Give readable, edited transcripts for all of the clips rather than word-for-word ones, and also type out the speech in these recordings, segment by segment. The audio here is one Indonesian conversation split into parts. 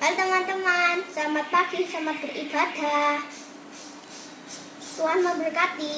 Halo teman-teman, selamat pagi, selamat beribadah. Tuhan memberkati.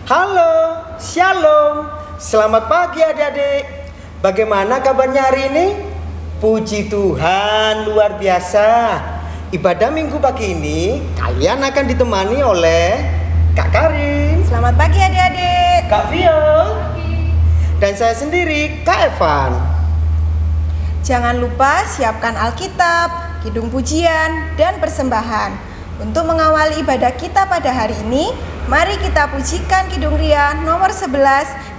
Halo, shalom. Selamat pagi adik-adik. Bagaimana kabarnya hari ini? Puji Tuhan, luar biasa. Ibadah minggu pagi ini kalian akan ditemani oleh Kak Karin. Selamat pagi adik-adik. Kak Vio. Dan saya sendiri, Kak Evan. Jangan lupa siapkan Alkitab, kidung pujian, dan persembahan. Untuk mengawali ibadah kita pada hari ini, mari kita pujikan Kidung Ria nomor 11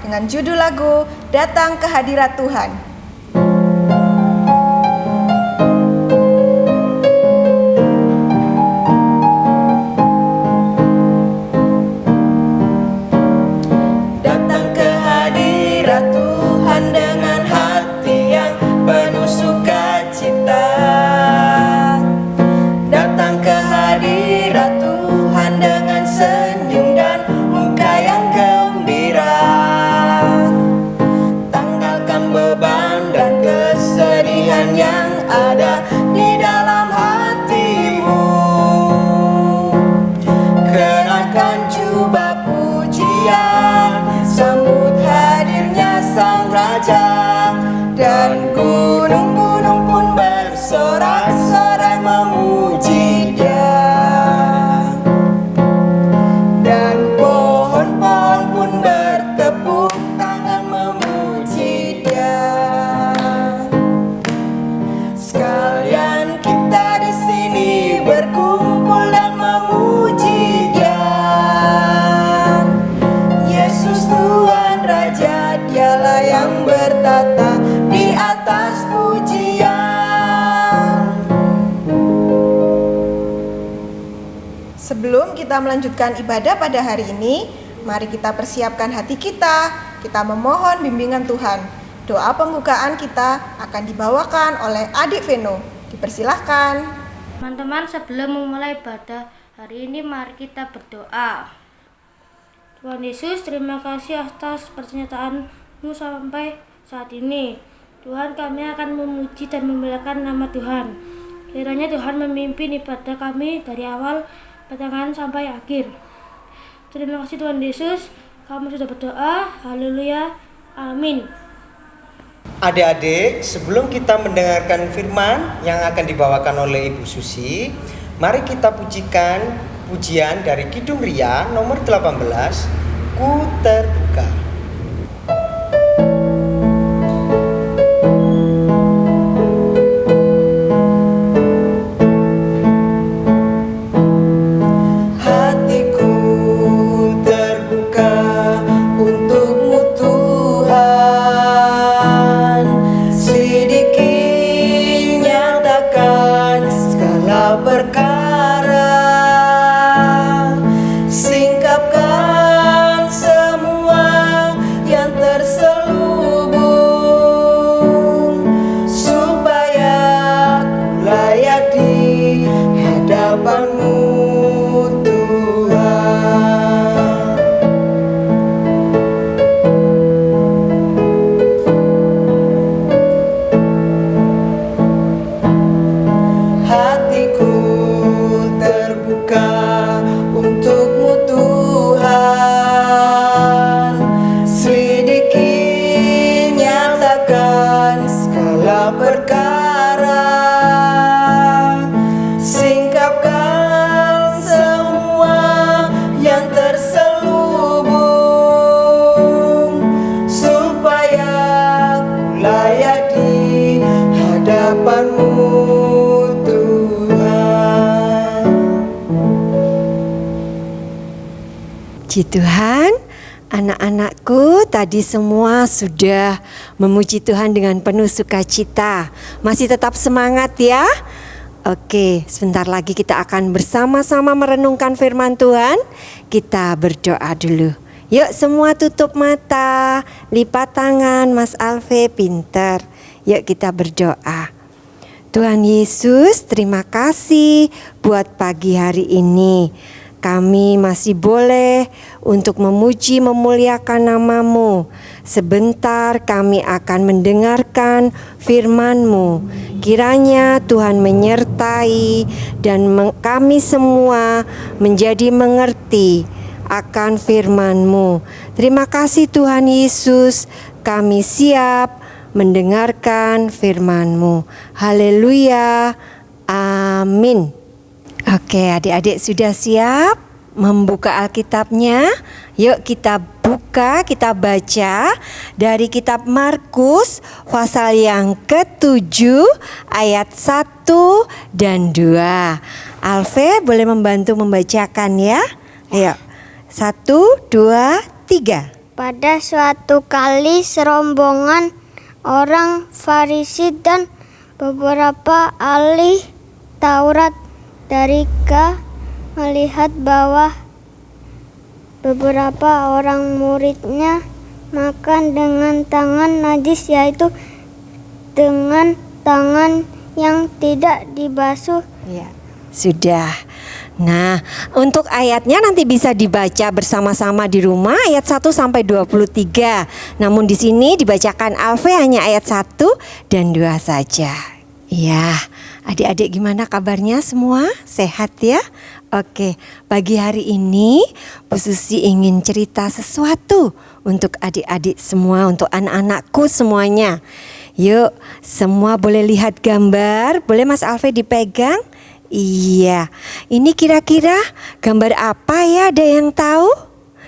dengan judul lagu Datang ke Hadirat Tuhan. Datang ke hadirat Tuhan dengan hati yang penuh sukacita. Datang ke hadirat Tuhan dengan senyum dan muka yang gembira. Tanggalkan beban dan kesedihan yang ada di dalam hatimu. Kenakan jubah pujian, sambut hadirnya Sang Raja. Dan gunung-gunung pun bersorak-sorai memuji Dia. Dan pohon-pohon pun bertepuk tangan memuji Dia. Sekalian kita di sini berkumpul dan memuji Dia. Yesus Tuhan Raja, Dialah yang bertata di atas pujian. Sebelum kita melanjutkan ibadah pada hari ini, mari kita persiapkan hati kita. Kita memohon bimbingan Tuhan. Doa pembukaan kita akan dibawakan oleh Adik Veno. Dipersilahkan. Teman-teman, sebelum memulai ibadah hari ini, mari kita berdoa. Tuhan Yesus, terima kasih atas pernyataan-Mu sampai saat ini. Tuhan, kami akan memuji dan memuliakan nama Tuhan. Kiranya Tuhan memimpin ibadah kami dari awal pertengahan sampai akhir. Terima kasih Tuhan Yesus, kami sudah berdoa. Haleluya. Amin. Adik-adik, sebelum kita mendengarkan firman yang akan dibawakan oleh Ibu Susi, mari kita pujikan pujian dari Kidung Ria nomor 18, Ku Terbuka. Hatiku terbuka untuk-Mu Tuhan. Selidiki, nyatakan segala perkara. Singkapkan semua yang terselubung, supaya ku layak di hadapan-Mu Tuhan. Hatiku terbuka untuk-Mu Tuhan. Selidiki, nyatakan segala perkara. Singkapkan semua yang terselubung, supaya ku layak di hadapan-Mu Tuhan. Puji Tuhan, anak-anakku tadi semua sudah memuji Tuhan dengan penuh sukacita. Masih tetap semangat ya? Oke, sebentar lagi kita akan bersama-sama merenungkan firman Tuhan. Kita berdoa dulu. Yuk semua tutup mata, lipat tangan, Mas Alve pinter. Yuk kita berdoa. Tuhan Yesus, terima kasih buat pagi hari ini. Kami masih boleh untuk memuji memuliakan nama-Mu. Sebentar kami akan mendengarkan firman-Mu. Kiranya Tuhan menyertai dan kami semua menjadi mengerti akan firman-Mu. Terima kasih Tuhan Yesus, kami siap mendengarkan firman-Mu. Haleluya, amin. Oke, adik-adik sudah siap membuka Alkitabnya? Yuk kita buka, kita baca dari kitab Markus pasal yang ke-7 ayat 1 dan 2. Alfe boleh membantu membacakan ya? Ayo, 1, 2, 3. Pada suatu kali serombongan orang Farisi dan beberapa ahli Taurat dari melihat bahwa beberapa orang muridnya makan dengan tangan najis, yaitu dengan tangan yang tidak dibasuh. Ya, sudah. Nah, untuk ayatnya nanti bisa dibaca bersama-sama di rumah ayat 1 sampai 23. Namun di sini dibacakan Alfe hanya ayat 1 dan 2 saja. Ya, adik-adik gimana kabarnya semua? Sehat ya? Oke, pagi hari ini Bu Susi ingin cerita sesuatu untuk adik-adik semua, untuk anak-anakku semuanya. Yuk, semua boleh lihat gambar. Boleh Mas Alfe dipegang? Iya, ini kira-kira gambar apa ya? Ada yang tahu?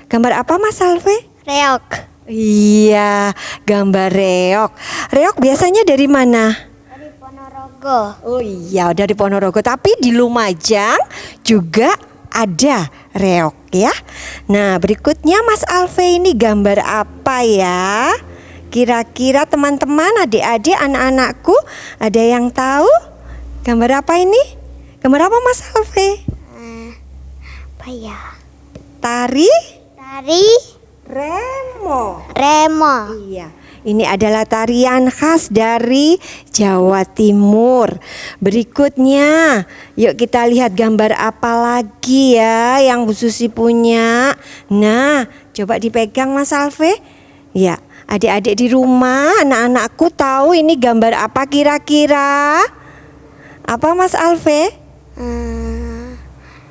Gambar apa Mas Alfe? Reok. Iya, gambar reok. Reok biasanya dari mana? Dari Ponorogo. Oh iya, dari Ponorogo. Tapi di Lumajang juga ada reok ya. Nah, berikutnya Mas Alfe ini gambar apa ya? Kira-kira teman-teman, adik-adik, anak-anakku ada yang tahu? Gambar apa ini? Gambar apa Mas Alfe? Apa ya? Tari Remo. Iya, ini adalah tarian khas dari Jawa Timur. Berikutnya, yuk kita lihat gambar apa lagi ya yang Bu Susi punya. Nah, coba dipegang Mas Alfe. Ya, adik-adik di rumah, anak-anakku tahu ini gambar apa kira-kira? Apa Mas Alfe?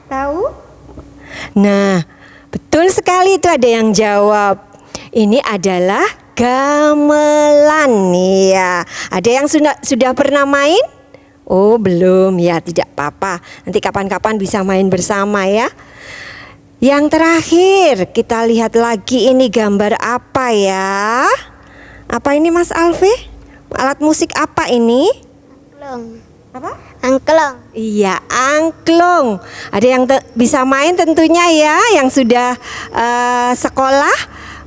Tahu? Nah, betul sekali, itu ada yang jawab. Ini adalah gamelan ya. Ada yang sudah pernah main? Oh, belum ya, tidak apa-apa. Nanti kapan-kapan bisa main bersama ya. Yang terakhir, kita lihat lagi ini gambar apa ya? Apa ini Mas Alfe? Alat musik apa ini? Angklung. Apa? Angklung. Iya, angklung. Ada yang bisa main tentunya ya, yang sudah sekolah.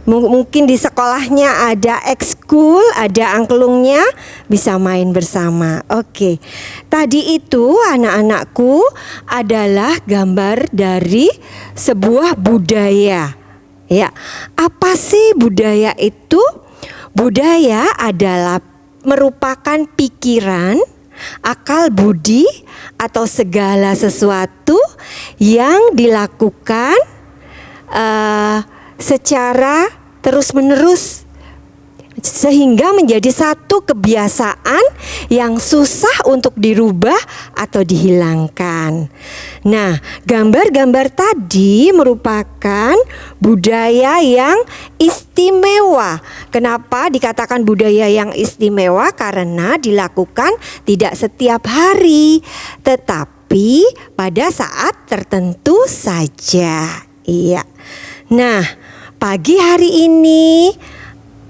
Mungkin di sekolahnya ada ekskul, ada angklungnya, bisa main bersama. Oke, tadi itu anak-anakku adalah gambar dari sebuah budaya. Ya, apa sih budaya itu? Budaya adalah merupakan pikiran, akal budi atau segala sesuatu yang dilakukan secara terus-menerus sehingga menjadi satu kebiasaan yang susah untuk dirubah atau dihilangkan. Nah, gambar-gambar tadi merupakan budaya yang istimewa. Kenapa dikatakan budaya yang istimewa? Karena dilakukan tidak setiap hari, tetapi pada saat tertentu saja. Iya. Nah, pagi hari ini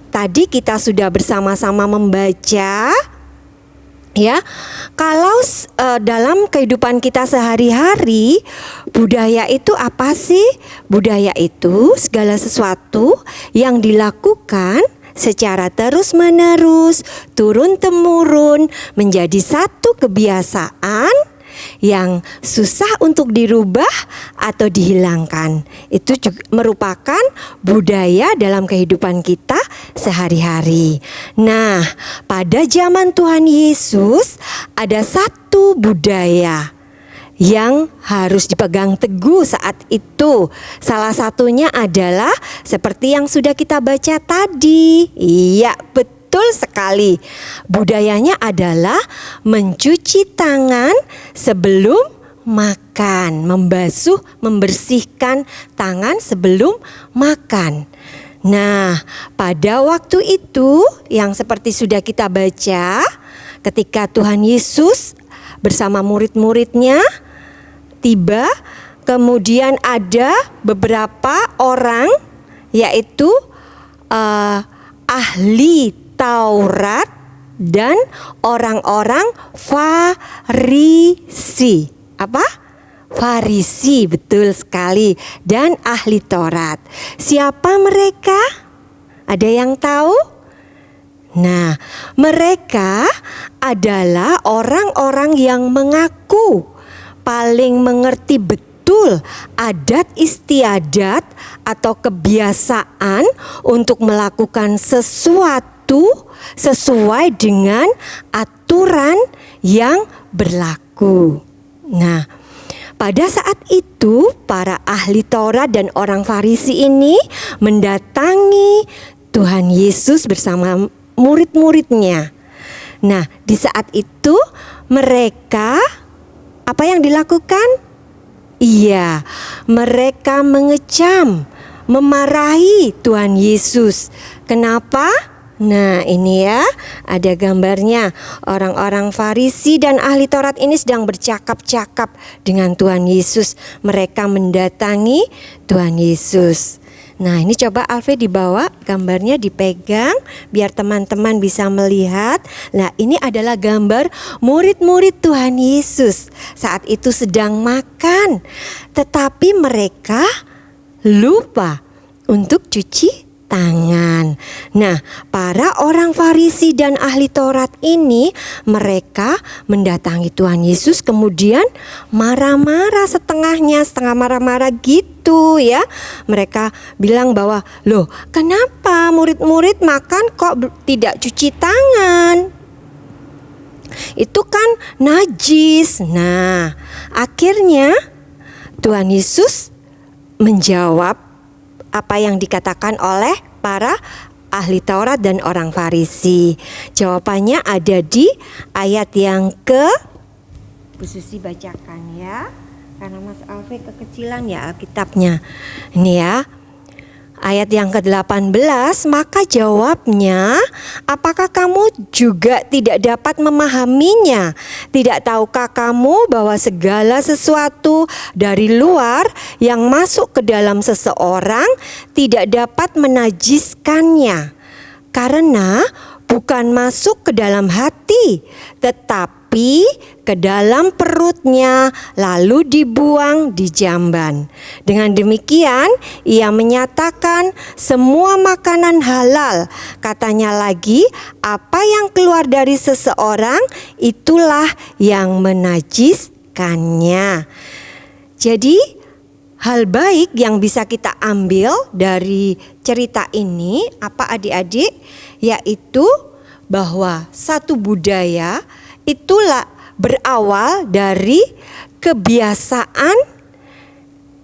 tadi kita sudah bersama-sama membaca ya. Kalau dalam kehidupan kita sehari-hari, budaya itu apa sih? Budaya itu segala sesuatu yang dilakukan secara terus-menerus, turun-temurun menjadi satu kebiasaan yang susah untuk dirubah atau dihilangkan. Itu juga merupakan budaya dalam kehidupan kita sehari-hari. Nah, pada zaman Tuhan Yesus ada satu budaya yang harus dipegang teguh saat itu. Salah satunya adalah seperti yang sudah kita baca tadi. Iya, betul sekali. Budayanya adalah mencuci tangan sebelum makan, membasuh, membersihkan tangan sebelum makan. Nah, pada waktu itu yang seperti sudah kita baca, ketika Tuhan Yesus bersama murid-muridnya tiba, kemudian ada beberapa orang, yaitu ahli Taurat dan orang-orang Farisi. Apa? Farisi, betul sekali, dan ahli Taurat. Siapa mereka? Ada yang tahu? Nah, mereka adalah orang-orang yang mengaku paling mengerti betul adat istiadat atau kebiasaan untuk melakukan sesuatu sesuai dengan aturan yang berlaku. Nah, pada saat itu para ahli Taurat dan orang Farisi ini mendatangi Tuhan Yesus bersama murid-muridnya. Nah, di saat itu mereka apa yang dilakukan? Iya, mereka mengecam, memarahi Tuhan Yesus. Kenapa? Nah, ini ya, ada gambarnya. Orang-orang Farisi dan ahli Taurat ini sedang bercakap-cakap dengan Tuhan Yesus. Mereka mendatangi Tuhan Yesus. Nah, ini coba Alve dibawa, gambarnya dipegang biar teman-teman bisa melihat. Nah, ini adalah gambar murid-murid Tuhan Yesus saat itu sedang makan, tetapi mereka lupa untuk cuci tangan. Nah, para orang Farisi dan ahli Taurat ini, mereka mendatangi Tuhan Yesus, kemudian marah-marah, setengah marah-marah gitu ya. Mereka bilang bahwa, loh, kenapa murid-murid makan kok tidak cuci tangan? Itu kan najis. Nah, akhirnya Tuhan Yesus menjawab apa yang dikatakan oleh para ahli Taurat dan orang Farisi. Jawabannya ada di ayat yang Bu Susi bacakan ya, karena Mas Alve kekecilan ya Alkitabnya. Ini ya, ayat yang ke-18, maka jawabnya, apakah kamu juga tidak dapat memahaminya? Tidak tahukah kamu bahwa segala sesuatu dari luar yang masuk ke dalam seseorang tidak dapat menajiskannya? Karena bukan masuk ke dalam hati, tetapi ke dalam perutnya, lalu dibuang di jamban. Dengan demikian, ia menyatakan semua makanan halal. Katanya lagi, apa yang keluar dari seseorang, itulah yang menajiskannya. Jadi, hal baik yang bisa kita ambil dari cerita ini, apa adik-adik? Yaitu bahwa satu budaya itulah berawal dari kebiasaan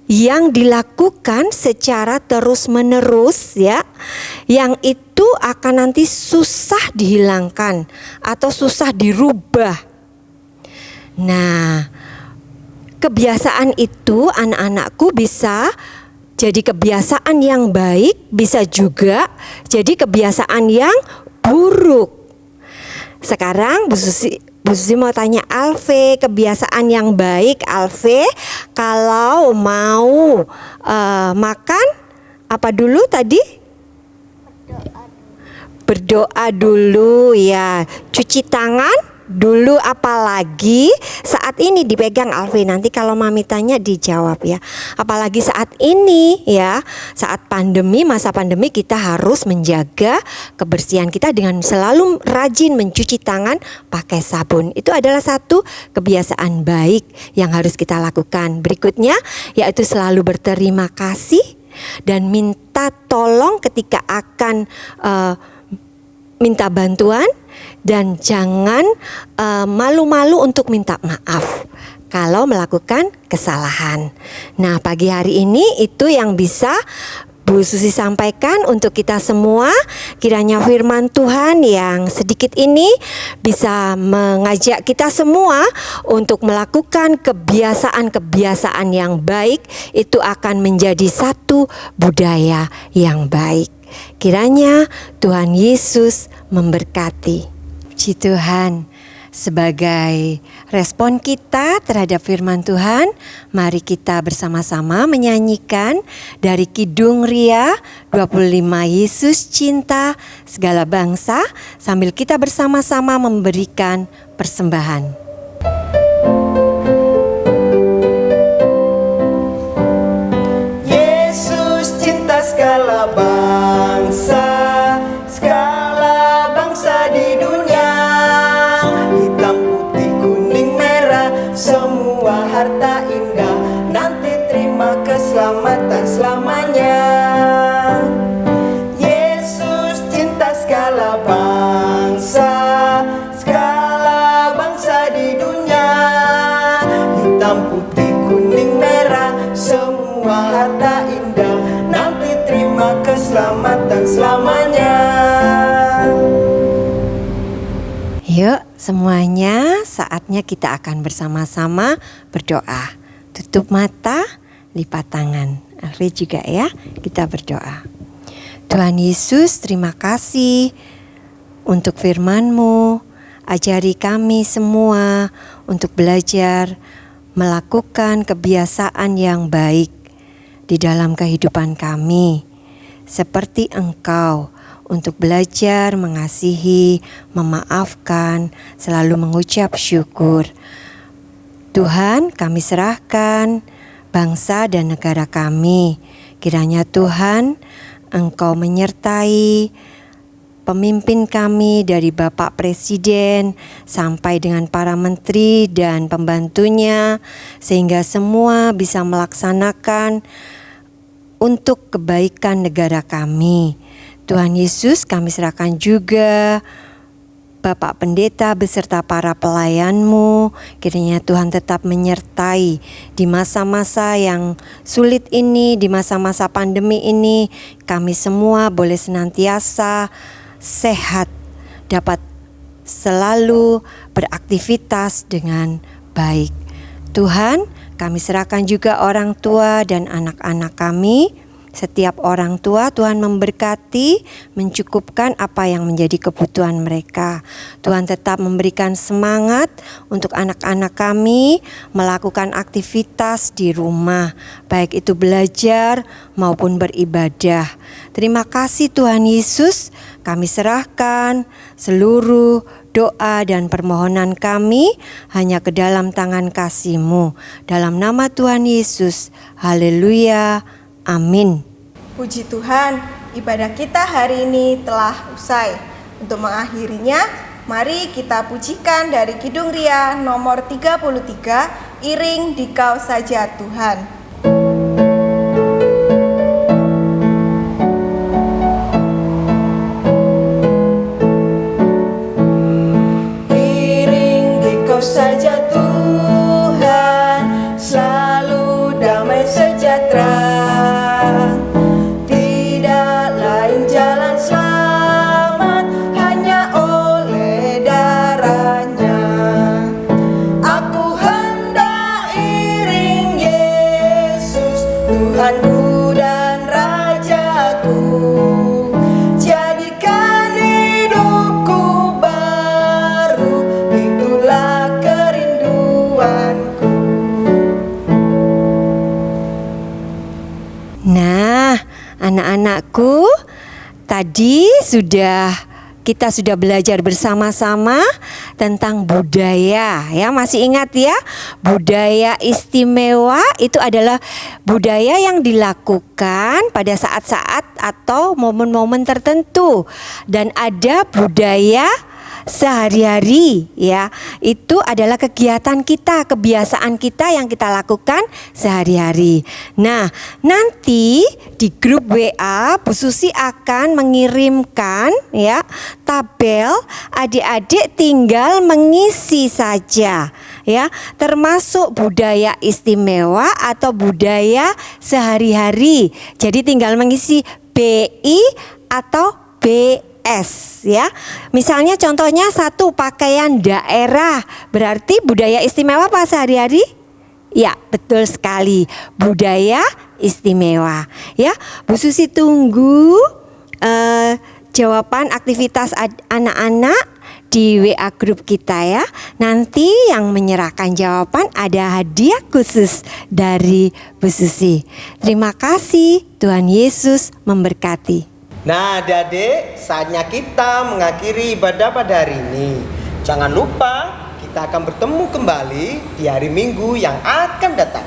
yang dilakukan secara terus-menerus ya, yang itu akan nanti susah dihilangkan atau susah dirubah. Nah, kebiasaan itu anak-anakku bisa jadi kebiasaan yang baik, bisa juga jadi kebiasaan yang buruk. Sekarang Bu Susi mau tanya Alve, kebiasaan yang baik Alve kalau mau makan apa dulu tadi? Berdoa dulu ya. Cuci tangan dulu, apalagi saat ini dipegang Alfi. Nanti kalau mami tanya dijawab ya. Apalagi saat ini ya, saat pandemi, masa pandemi, kita harus menjaga kebersihan kita dengan selalu rajin mencuci tangan pakai sabun. Itu adalah satu kebiasaan baik yang harus kita lakukan. Berikutnya yaitu selalu berterima kasih dan minta tolong ketika akan minta bantuan, dan jangan malu-malu untuk minta maaf kalau melakukan kesalahan. Nah, pagi hari ini itu yang bisa Bu Susi sampaikan untuk kita semua. Kiranya firman Tuhan yang sedikit ini bisa mengajak kita semua untuk melakukan kebiasaan-kebiasaan yang baik. Itu akan menjadi satu budaya yang baik. Kiranya Tuhan Yesus memberkati. Puji Tuhan. Sebagai respon kita terhadap firman Tuhan, mari kita bersama-sama menyanyikan dari Kidung Ria 25, Yesus cinta segala bangsa, sambil kita bersama-sama memberikan persembahan. Yesus cinta segala bangsa, segala bangsa di dunia. Hitam, putih, kuning, merah, semua harta indah, nanti terima keselamatan selamanya. Yesus cinta segala bangsa, segala bangsa di dunia. Hitam, putih, kuning, merah, semua harta indah, nanti terima keselamatan selamanya. Yuk semuanya, saatnya kita akan bersama-sama berdoa. Tutup mata, lipat tangan. Alfi juga ya, kita berdoa. Tuhan Yesus, terima kasih untuk firman-Mu. Ajari kami semua untuk belajar melakukan kebiasaan yang baik di dalam kehidupan kami, seperti Engkau, untuk belajar mengasihi, memaafkan, selalu mengucap syukur. Tuhan, kami serahkan bangsa dan negara kami. Kiranya Tuhan, Engkau menyertai pemimpin kami dari Bapak Presiden sampai dengan para menteri dan pembantunya, sehingga semua bisa melaksanakan untuk kebaikan negara kami. Tuhan Yesus, kami serahkan juga Bapak Pendeta beserta para pelayan-Mu. Kiranya Tuhan tetap menyertai di masa-masa yang sulit ini, di masa-masa pandemi ini. Kami semua boleh senantiasa sehat, dapat selalu beraktivitas dengan baik. Tuhan, kami serahkan juga orang tua dan anak-anak kami. Setiap orang tua, Tuhan memberkati, mencukupkan apa yang menjadi kebutuhan mereka. Tuhan tetap memberikan semangat untuk anak-anak kami melakukan aktivitas di rumah, baik itu belajar maupun beribadah. Terima kasih Tuhan Yesus, kami serahkan seluruh doa dan permohonan kami hanya ke dalam tangan kasih-Mu. Dalam nama Tuhan Yesus, haleluya. Amin. Puji Tuhan, ibadah kita hari ini telah usai. Untuk mengakhirinya, mari kita pujikan dari Kidung Ria nomor 33, Iring Dikau Saja Tuhan. Iring Dikau saja Tuhan, selalu damai sejahtera. Tuhanku dan Rajaku, jadikan hidupku baru, itulah kerinduanku. Nah, anak-anakku, tadi kita sudah belajar bersama-sama tentang budaya ya. Masih ingat ya? Budaya istimewa itu adalah budaya yang dilakukan pada saat-saat atau momen-momen tertentu. Dan ada budaya sehari-hari ya, itu adalah kegiatan kita, kebiasaan kita yang kita lakukan sehari-hari. Nah, nanti di grup WA Bu Susi akan mengirimkan ya tabel, adik-adik tinggal mengisi saja ya, termasuk budaya istimewa atau budaya sehari-hari. Jadi tinggal mengisi BI atau BS ya. Misalnya contohnya 1, pakaian daerah. Berarti budaya istimewa apa sehari-hari? Ya, betul sekali. Budaya istimewa. Ya, Bu Susi tunggu jawaban aktivitas anak-anak di WA grup kita ya. Nanti yang menyerahkan jawaban ada hadiah khusus dari Bu Susi. Terima kasih. Tuhan Yesus memberkati. Nah, adik-adik, saatnya kita mengakhiri ibadah pada hari ini. Jangan lupa kita akan bertemu kembali di hari Minggu yang akan datang.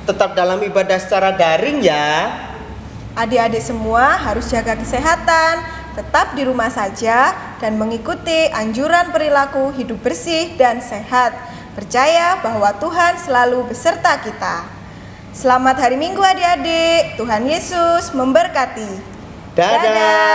Tetap dalam ibadah secara daring ya. Adik-adik semua harus jaga kesehatan, tetap di rumah saja, dan mengikuti anjuran perilaku hidup bersih dan sehat. Percaya bahwa Tuhan selalu beserta kita. Selamat hari Minggu adik-adik. Tuhan Yesus memberkati. Dadah.